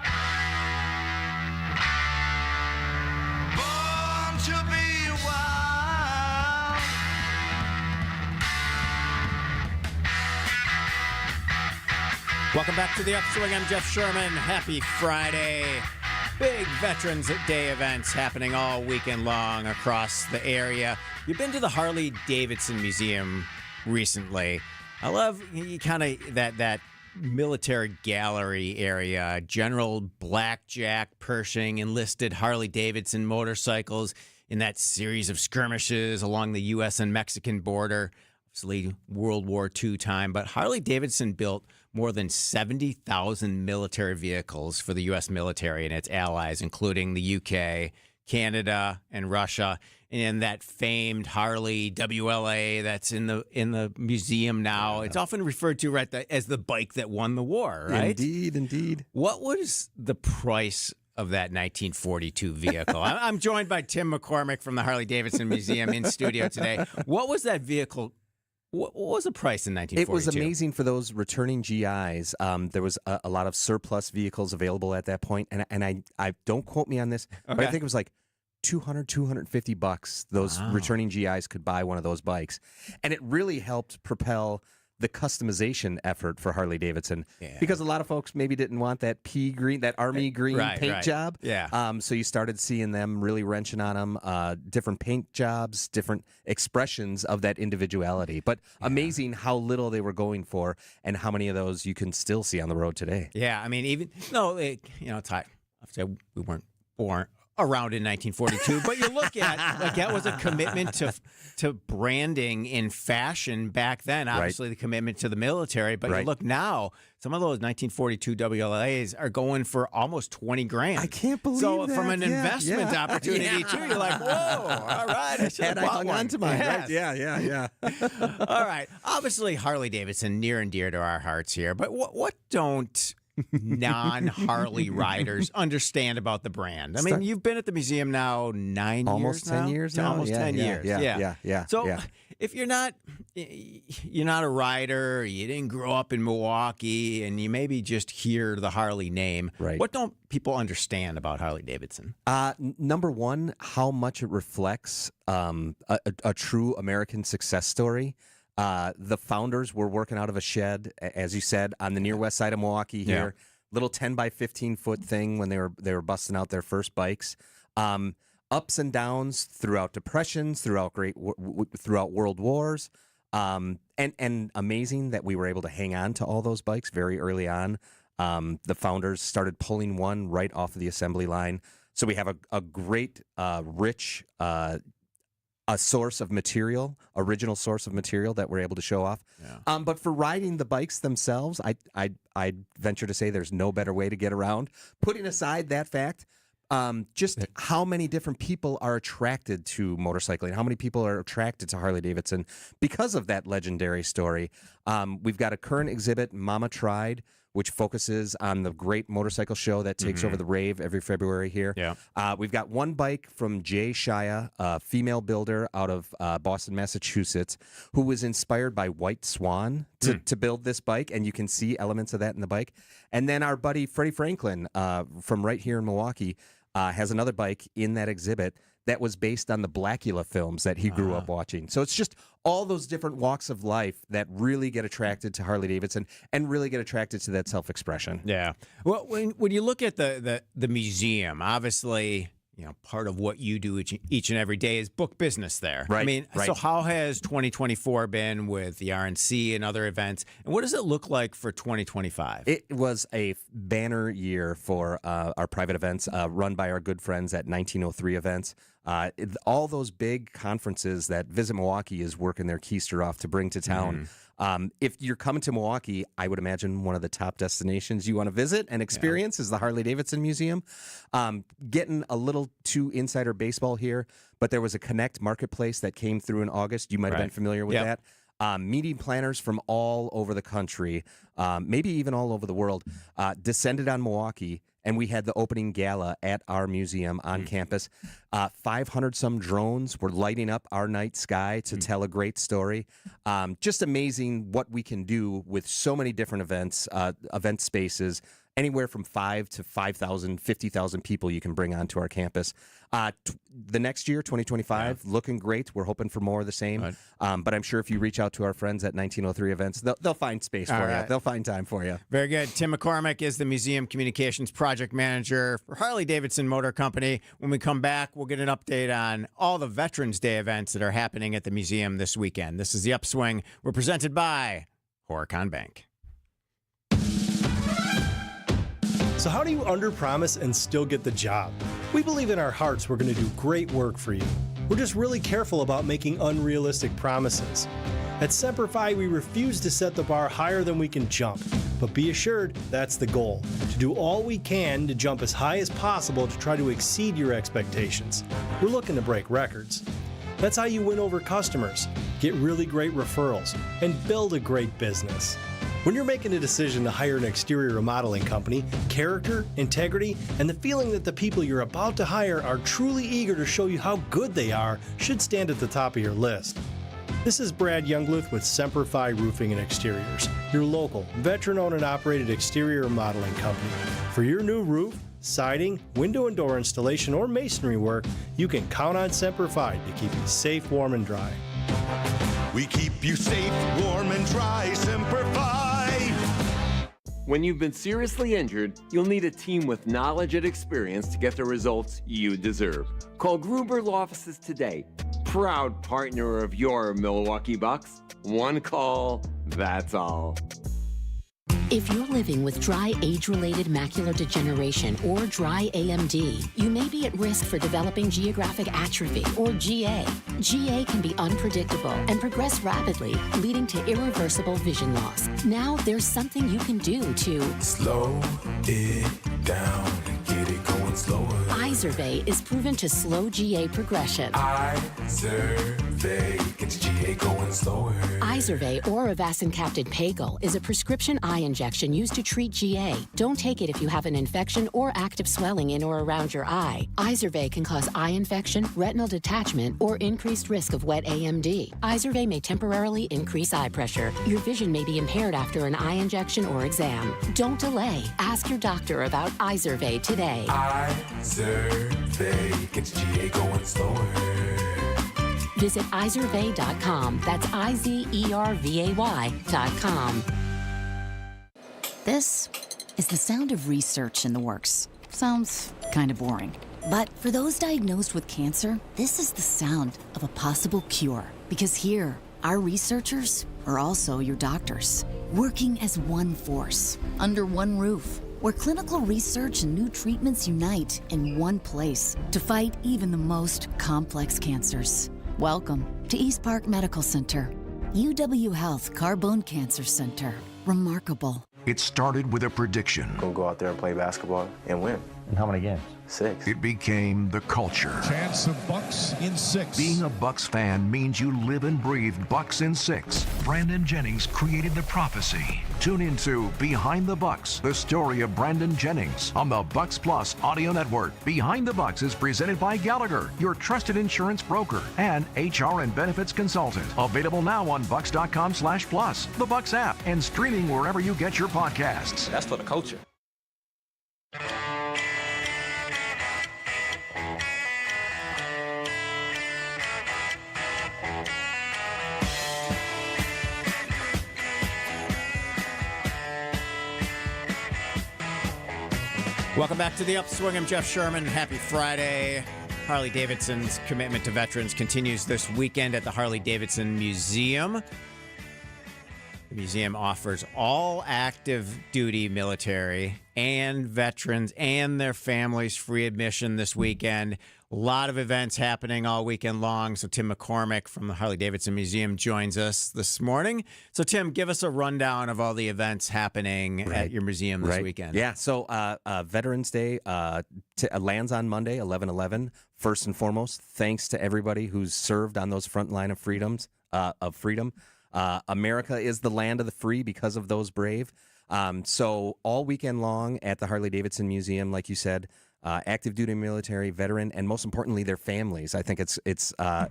Born to be wild. Welcome back to the Upswing. I'm Jeff Sherman. Happy Friday. Big Veterans Day events happening all weekend long across the area. You've been to the Harley-Davidson Museum recently. I love kind of that military gallery area. General Blackjack Pershing enlisted Harley-Davidson motorcycles in that series of skirmishes along the U.S. and Mexican border. Obviously, World War II time. But Harley-Davidson built more than 70,000 military vehicles for the U.S. military and its allies, including the UK, Canada, and Russia. And that famed Harley WLA that's in the museum now. It's often referred to as the bike that won the war, right? Indeed. What was the price of that 1942 vehicle? I'm joined by Tim McCormick from the Harley-Davidson Museum in studio today. What was that vehicle? What was the price in 1942? It was amazing for those returning GIs. There was a lot of surplus vehicles available at that point, and I don't quote me on this, but I think it was like $250. Those returning GIs could buy one of those bikes, and it really helped propel the customization effort for Harley-Davidson because a lot of folks maybe didn't want that pea green, that army green paint job. Yeah. So you started seeing them really wrenching on them, different paint jobs, different expressions of that individuality. But amazing how little they were going for and how many of those you can still see on the road today. Yeah, I mean, it's hard. I've said we weren't born around in 1942, but you look at like that was a commitment to branding in fashion back then. Obviously, the commitment to the military, but you look now, some of those 1942 WLAs are going for almost $20,000. I can't believe so. that. From an investment opportunity too, you're like, whoa, all right. I hung on to mine. Yes. Right? Yeah. All right. Obviously, Harley Davidson near and dear to our hearts here, but what don't non-Harley riders understand about the brand? I mean, you've been at the museum now almost 10 years now. Almost 10 years. Yeah. So if you're not a rider, you didn't grow up in Milwaukee, and you maybe just hear the Harley name, what don't people understand about Harley-Davidson? Number one, how much it reflects a true American success story. The founders were working out of a shed, as you said, on the near west side of Milwaukee here. Little 10 by 15 foot thing when they were busting out their first bikes. Ups and downs throughout depressions, throughout world wars, and amazing that we were able to hang on to all those bikes very early on. The founders started pulling one right off of the assembly line, so we have a great, rich. A source of material, original source of material that we're able to show off. But for riding the bikes themselves, I venture to say there's no better way to get around. Putting aside that fact, just how many different people are attracted to motorcycling, how many people are attracted to Harley Davidson because of that legendary story. We've got a current exhibit, Mama Tried, which focuses on the great motorcycle show that takes over the rave every February here. Yeah. We've got one bike from Jay Shia, a female builder out of Boston, Massachusetts, who was inspired by White Swan to build this bike, and you can see elements of that in the bike. And then our buddy Freddie Franklin from right here in Milwaukee has another bike in that exhibit that was based on the Blackula films that he grew up watching. So it's just all those different walks of life that really get attracted to Harley Davidson and really get attracted to that self-expression. Yeah. Well, when you look at the museum, obviously, you know, part of what you do each and every day is book business there. Right. I mean, so how has 2024 been with the RNC and other events? And what does it look like for 2025? It was a banner year for our private events run by our good friends at 1903 Events. All those big conferences that Visit Milwaukee is working their keister off to bring to town. If you're coming to Milwaukee, I would imagine one of the top destinations you want to visit and experience is the Harley Davidson Museum. Getting a little too insider baseball here, but there was a Connect Marketplace that came through in August. You might have been familiar with that. Meeting planners from all over the country, maybe even all over the world, descended on Milwaukee, and we had the opening gala at our museum on campus. 500-some drones were lighting up our night sky to tell a great story. Just amazing what we can do with so many different events, event spaces, anywhere from 5 to 5,000, 50,000 people you can bring onto our campus. The next year, 2025, looking great. We're hoping for more of the same. But I'm sure if you reach out to our friends at 1903 Events, they'll find space for you. They'll find time for you. Very good. Tim McCormick is the Museum Communications Project Manager for Harley-Davidson Motor Company. When we come back, we'll get an update on all the Veterans Day events that are happening at the museum this weekend. This is The Upswing. We're presented by Horicon Bank. So how do you underpromise and still get the job? We believe in our hearts we're going to do great work for you. We're just really careful about making unrealistic promises. At Semper Fi, we refuse to set the bar higher than we can jump. But be assured, that's the goal, to do all we can to jump as high as possible to try to exceed your expectations. We're looking to break records. That's how you win over customers, get really great referrals, and build a great business. When you're making a decision to hire an exterior remodeling company, character, integrity, and the feeling that the people you're about to hire are truly eager to show you how good they are should stand at the top of your list. This is Brad Youngluth with Semper Fi Roofing and Exteriors, your local, veteran-owned and operated exterior remodeling company. For your new roof, siding, window and door installation, or masonry work, you can count on Semper Fi to keep you safe, warm, and dry. We keep you safe, warm, and dry. Semper Fi. When you've been seriously injured, you'll need a team with knowledge and experience to get the results you deserve. Call Gruber Law Offices today. Proud partner of your Milwaukee Bucks. One call, that's all. If you're living with dry age-related macular degeneration or dry AMD, you may be at risk for developing geographic atrophy or GA. GA can be unpredictable and progress rapidly, leading to irreversible vision loss. Now there's something you can do to slow it down and get it going slower. Izervay is proven to slow GA progression. Izervay gets GA going slower. Izervay or avacincaptad pagel is a prescription eye injection used to treat GA. Don't take it if you have an infection or active swelling in or around your eye. Izervay can cause eye infection, retinal detachment, or increased risk of wet AMD. Izervay may temporarily increase eye pressure. Your vision may be impaired after an eye injection or exam. Don't delay. Ask your doctor about Izervay today. Izervay gets GA going slower. Visit Izervay.com. That's IZERVAY.com. This is the sound of research in the works. Sounds kind of boring. But for those diagnosed with cancer, this is the sound of a possible cure. Because here, our researchers are also your doctors, working as one force, under one roof, where clinical research and new treatments unite in one place to fight even the most complex cancers. Welcome to East Park Medical Center. UW Health Carbone Cancer Center. Remarkable. It started with a prediction. We'll go out there and play basketball and win. In how many games? 6. It became the culture. Chance of Bucks in 6. Being a Bucks fan means you live and breathe Bucks in 6. Brandon Jennings created the prophecy. Tune into Behind the Bucks, the story of Brandon Jennings on the Bucks Plus Audio Network. Behind the Bucks is presented by Gallagher, your trusted insurance broker and HR and benefits consultant. Available now on bucks.com/plus, the Bucks app, and streaming wherever you get your podcasts. That's for the culture. Welcome back to the Upswing. I'm Jeff Sherman. Happy Friday. Harley-Davidson's commitment to veterans continues this weekend at the Harley-Davidson Museum. The museum offers all active duty military and veterans and their families free admission this weekend. A lot of events happening all weekend long. So Tim McCormick from the Harley-Davidson Museum joins us this morning. So Tim, give us a rundown of all the events happening at your museum this weekend. Yeah, so Veterans Day lands on Monday, 11/11. First and foremost, thanks to everybody who's served on those front line of freedom. America is the land of the free because of those brave. So all weekend long at the Harley-Davidson Museum, like you said, active duty military, veteran, and most importantly, their families. I think it's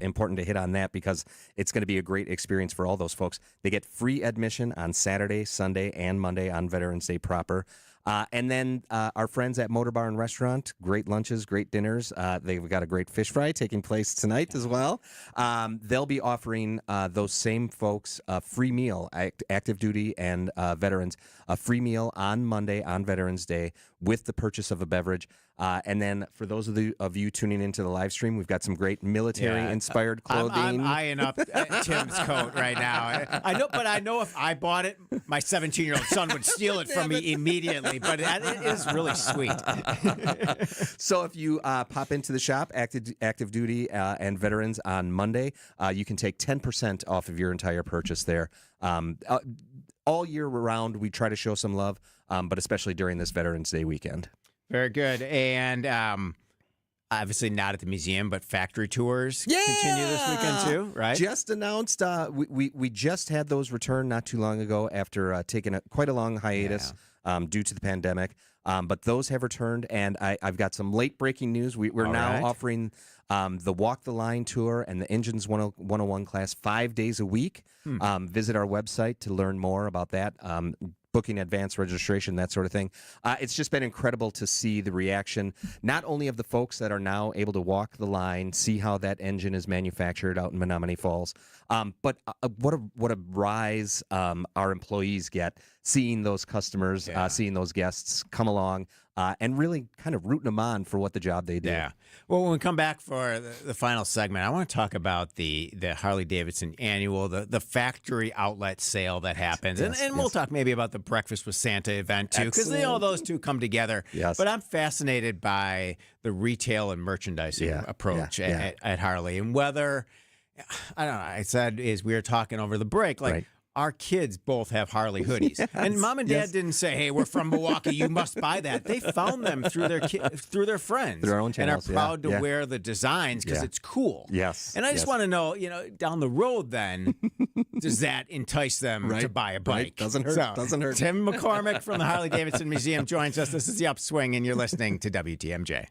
important to hit on that because it's going to be a great experience for all those folks. They get free admission on Saturday, Sunday, and Monday on Veterans Day proper. And then our friends at Motor Bar and Restaurant, great lunches, great dinners. They've got a great fish fry taking place tonight as well. They'll be offering those same folks a free meal, active duty and veterans, a free meal on Monday on Veterans Day with the purchase of a beverage. And then for those of you tuning into the live stream, we've got some great military-inspired clothing. I'm eyeing up Tim's coat right now. I know if I bought it, my 17-year-old son would steal it from me immediately. But it is really sweet. So if you pop into the shop, active duty and veterans on Monday, you can take 10% off of your entire purchase there. All year round, we try to show some love, but especially during this Veterans Day weekend. Very good. And obviously not at the museum, but factory tours continue this weekend too, right? Just announced, we just had those return not too long ago after taking quite a long hiatus due to the pandemic. But those have returned, and I've got some late-breaking news. We're now offering the Walk the Line tour and the Engines 101 class 5 days a week. Visit our website to learn more about that. Booking advance registration, that sort of thing. It's just been incredible to see the reaction, not only of the folks that are now able to walk the line, see how that engine is manufactured out in Menominee Falls, but what a rise our employees get seeing those customers, seeing those guests come along, and really kind of rooting them on for what the job they do. Yeah. Well, when we come back for the final segment, I want to talk about the Harley-Davidson annual, the factory outlet sale that happens. And we'll talk maybe about the Breakfast with Santa event, too, because those two come together. Yes. But I'm fascinated by the retail and merchandising approach at Harley. And whether, I don't know, I said is we were talking over the break, like, our kids both have Harley hoodies. And Mom and Dad didn't say, hey, we're from Milwaukee, you must buy that. They found them through their friends. Through their own channels. And are proud to wear the designs because it's cool. Yes. And I just want to know, down the road then, does that entice them to buy a bike? Right. Doesn't hurt. Doesn't hurt. Tim McCormick from the Harley-Davidson Museum joins us. This is The Upswing, and you're listening to WTMJ.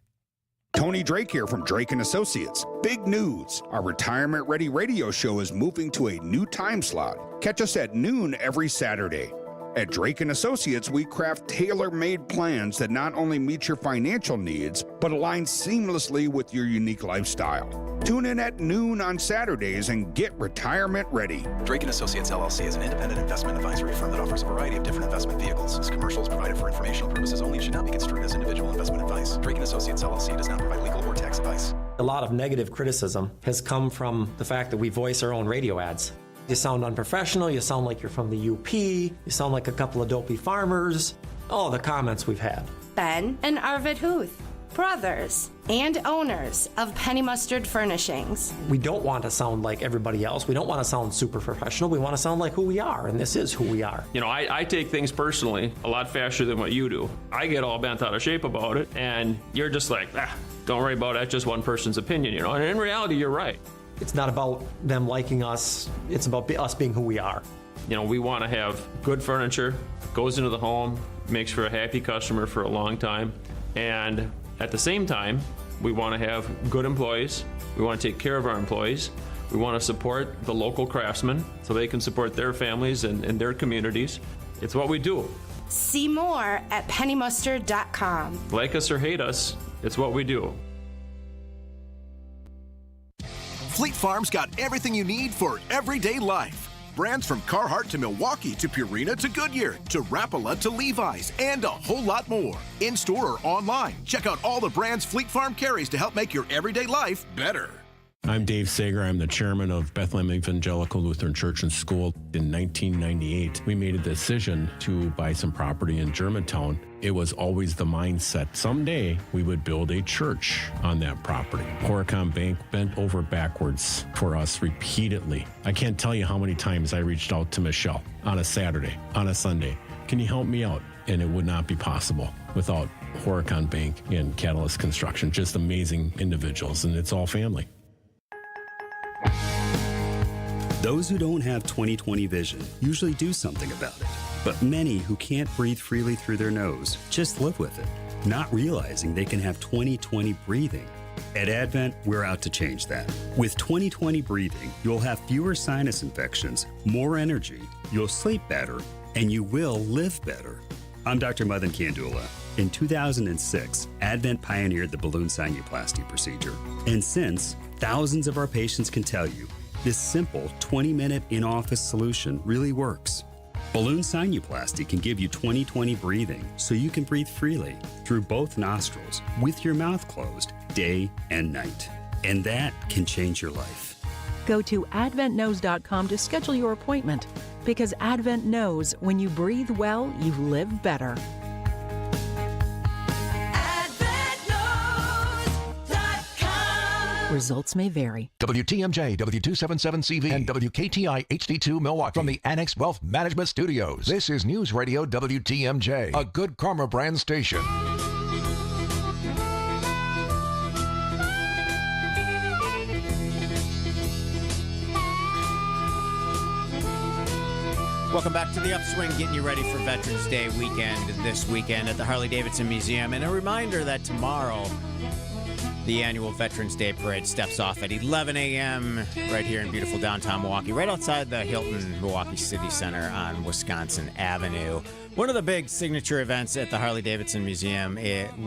Tony Drake here from Drake & Associates. Big news. Our retirement-ready radio show is moving to a new time slot. Catch us at noon every Saturday. At Drake & Associates, we craft tailor-made plans that not only meet your financial needs, but align seamlessly with your unique lifestyle. Tune in at noon on Saturdays and get retirement ready. Drake & Associates, LLC is an independent investment advisory firm that offers a variety of different investment vehicles. This commercial is provided for informational purposes only and should not be construed as individual investment advice. Drake & Associates, LLC does not provide legal or tax advice. A lot of negative criticism has come from the fact that we voice our own radio ads. You sound unprofessional, you sound like you're from the UP, you sound like a couple of dopey farmers. All the comments we've had. Ben and Arvid Huth. brothers, and owners of Penny Mustard Furnishings. We don't want to sound like everybody else. We don't want to sound super professional. We want to sound like who we are, and this is who we are. You know, I take things personally a lot faster than what you do. I get all bent out of shape about it, and you're just like, don't worry about it. That's just one person's opinion, you know. And in reality, you're right. It's not about them liking us. It's about us being who we are. You know, we want to have good furniture, goes into the home, makes for a happy customer for a long time. And at the same time, we want to have good employees. We want to take care of our employees. We want to support the local craftsmen so they can support their families and their communities. It's what we do. See more at pennymustard.com. Like us or hate us, it's what we do. Fleet Farm's got everything you need for everyday life. Brands from Carhartt to Milwaukee to Purina to Goodyear to Rapala to Levi's and a whole lot more. In-store or online, check out all the brands Fleet Farm carries to help make your everyday life better. I'm Dave Sager. I'm the chairman of Bethlehem Evangelical Lutheran Church and School. In 1998, we made a decision to buy some property in Germantown. It was always the mindset, someday we would build a church on that property. Horicon Bank bent over backwards for us repeatedly. I can't tell you how many times I reached out to Michelle on a Saturday, on a Sunday. Can you help me out? And it would not be possible without Horicon Bank and Catalyst Construction. Just amazing individuals, and it's all family. Those who don't have 20/20 vision usually do something about it. But many who can't breathe freely through their nose just live with it, not realizing they can have 20/20 breathing. At Advent, we're out to change that. With 20/20 breathing, you'll have fewer sinus infections, more energy, you'll sleep better, and you will live better. I'm Dr. Madan Kandula. In 2006, Advent pioneered the balloon sinuplasty procedure. And since, thousands of our patients can tell you, this simple 20-minute in-office solution really works. Balloon sinuplasty can give you 20/20 breathing so you can breathe freely through both nostrils with your mouth closed day and night. And that can change your life. Go to adventknows.com to schedule your appointment because Advent knows when you breathe well, you live better. Results may vary. WTMJ, W277CV, and WKTI HD2 Milwaukee. From the Annex Wealth Management Studios, this is News Radio WTMJ, a Good Karma brand station. Welcome back to the Upswing, getting you ready for Veterans Day weekend this weekend at the Harley-Davidson Museum. And a reminder that tomorrow, the annual Veterans Day Parade steps off at 11 a.m. right here in beautiful downtown Milwaukee, right outside the Hilton Milwaukee City Center on Wisconsin Avenue. One of the big signature events at the Harley-Davidson Museum,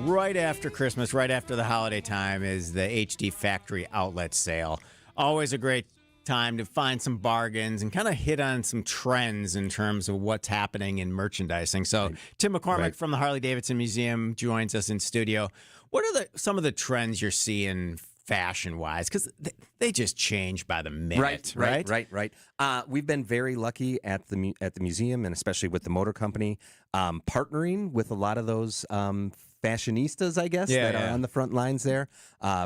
right after Christmas, right after the holiday time, is the HD Factory Outlet Sale. Always a great time to find some bargains and kind of hit on some trends in terms of what's happening in merchandising. So Tim McCormick from the Harley-Davidson Museum joins us in studio. What are some of the trends you're seeing fashion-wise? Because they just change by the minute, right. We've been very lucky at the museum, and especially with the motor company, partnering with a lot of those fashionistas, I guess, that are on the front lines there.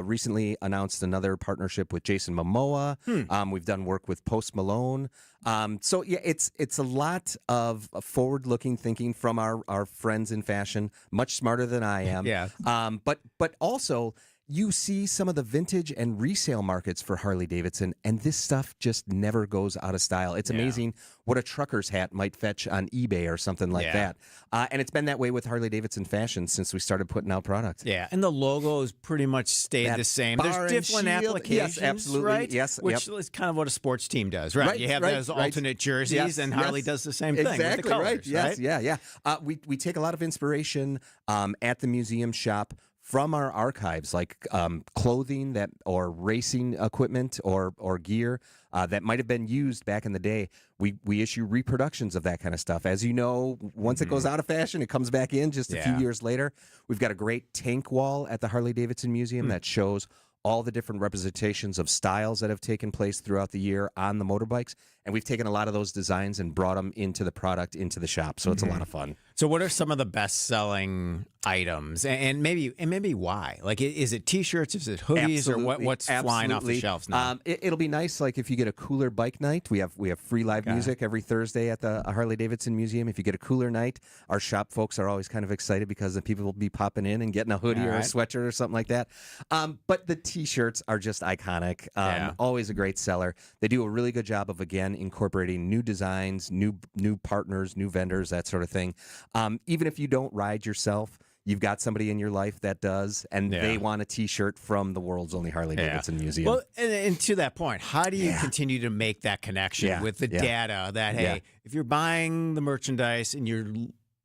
Recently announced another partnership with Jason Momoa. We've done work with Post Malone. So it's a lot of forward-looking thinking from our friends in fashion, much smarter than I am. But also, you see some of the vintage and resale markets for Harley-Davidson, and this stuff just never goes out of style. It's amazing what a trucker's hat might fetch on eBay or something like that. And it's been that way with Harley-Davidson fashion since we started putting out products. Yeah, and the logo's pretty much stayed the same. There's different applications, yes, absolutely. right? Yes, which is kind of what a sports team does, right? You have those alternate jerseys, and Harley does the same thing with the colors, right? Yeah. We take a lot of inspiration at the museum shop from our archives, like clothing or racing equipment or gear that might have been used back in the day. We issue reproductions of that kind of stuff. As you know, once it goes out of fashion, it comes back in just a few years later. We've got a great tank wall at the Harley-Davidson Museum that shows all the different representations of styles that have taken place throughout the year on the motorbikes. And we've taken a lot of those designs and brought them into the product, into the shop. So it's a lot of fun. So what are some of the best-selling items, and maybe why? Like, is it T-shirts? Is it hoodies? Or what's flying off the shelves now? It'll be nice, like if you get a cooler bike night. We have free live music every Thursday at the Harley Davidson Museum. If you get a cooler night, our shop folks are always kind of excited because the people will be popping in and getting a hoodie or a sweatshirt or something like that. But the T-shirts are just iconic. Always a great seller. They do a really good job of, again, incorporating new designs, new partners, new vendors, that sort of thing. Even if you don't ride yourself, you've got somebody in your life that does, and they want a T-shirt from the world's only Harley Davidson Museum. Well, and to that point, how do you continue to make that connection with the data that, hey, if you're buying the merchandise and you're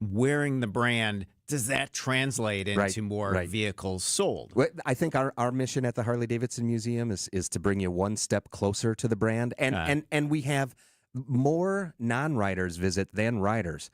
wearing the brand, does that translate into more vehicles sold? Well, I think our mission at the Harley Davidson Museum is to bring you one step closer to the brand, and we have more non-riders visit than riders.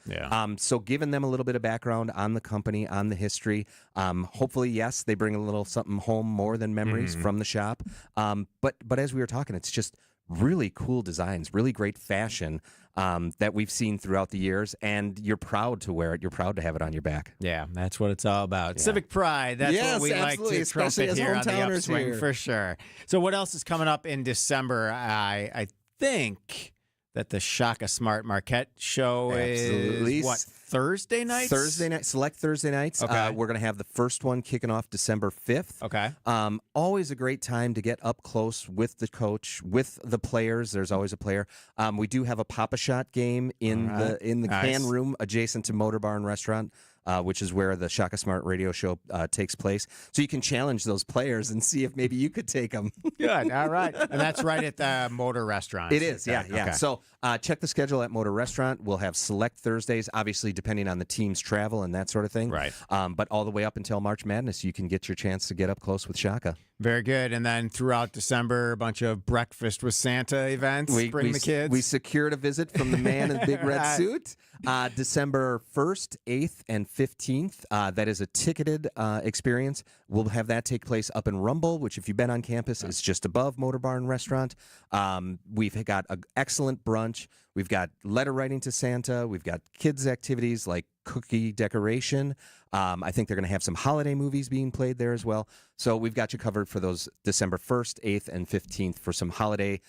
So giving them a little bit of background on the company, on the history. Hopefully, yes, they bring a little something home more than memories from the shop. But as we were talking, it's just really cool designs, really great fashion that we've seen throughout the years, and you're proud to wear it. You're proud to have it on your back. Yeah, that's what it's all about. Civic pride. That's what we like to trumpet here on the Upswing for sure. So what else is coming up in December? I think that the Shaka Smart Marquette show is, what, Thursday nights? Thursday night, select Thursday nights. Okay. We're going to have the first one kicking off December 5th. Okay. Always a great time to get up close with the coach, with the players. There's always a player. We do have a Pop-A-Shot game in the can room adjacent to Motor Barn Restaurant. Which is where the Shaka Smart radio show takes place. So you can challenge those players and see if maybe you could take them. Good. All right. And that's right at the Motor Restaurant. It is, yeah. Okay. So check the schedule at Motor Restaurant. We'll have select Thursdays, obviously depending on the team's travel and that sort of thing. Right. But all the way up until March Madness, you can get your chance to get up close with Shaka. Very good. And then throughout December, a bunch of breakfast with Santa events. Bring the kids. We secured a visit from the man in the big red suit. December 1st, 8th, and 15th. That is a ticketed experience. We'll have that take place up in Rumble, which if you've been on campus is just above Motor Barn Restaurant. We've got an excellent brunch. We've got letter writing to Santa. We've got kids' activities like cookie decoration. I think they're going to have some holiday movies being played there as well. So we've got you covered for those December 1st, 8th, and 15th for some holiday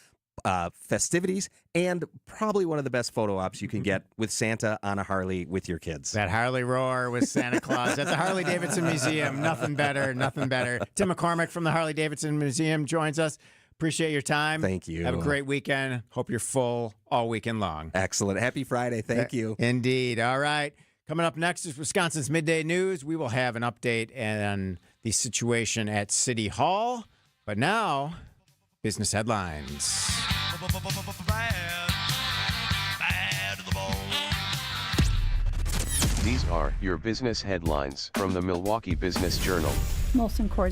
festivities, and probably one of the best photo ops you can get with Santa on a Harley with your kids. That Harley roar with Santa Claus at the Harley Davidson Museum. Nothing better, nothing better. Tim McCormick from the Harley Davidson Museum joins us. Appreciate your time. Thank you. Have a great weekend. Hope you're full all weekend long. Excellent. Happy Friday. Thank you. Indeed. All right. Coming up next is Wisconsin's Midday News. We will have an update on the situation at City Hall. But now, business headlines. These are your business headlines from the Milwaukee Business Journal. Molson Coors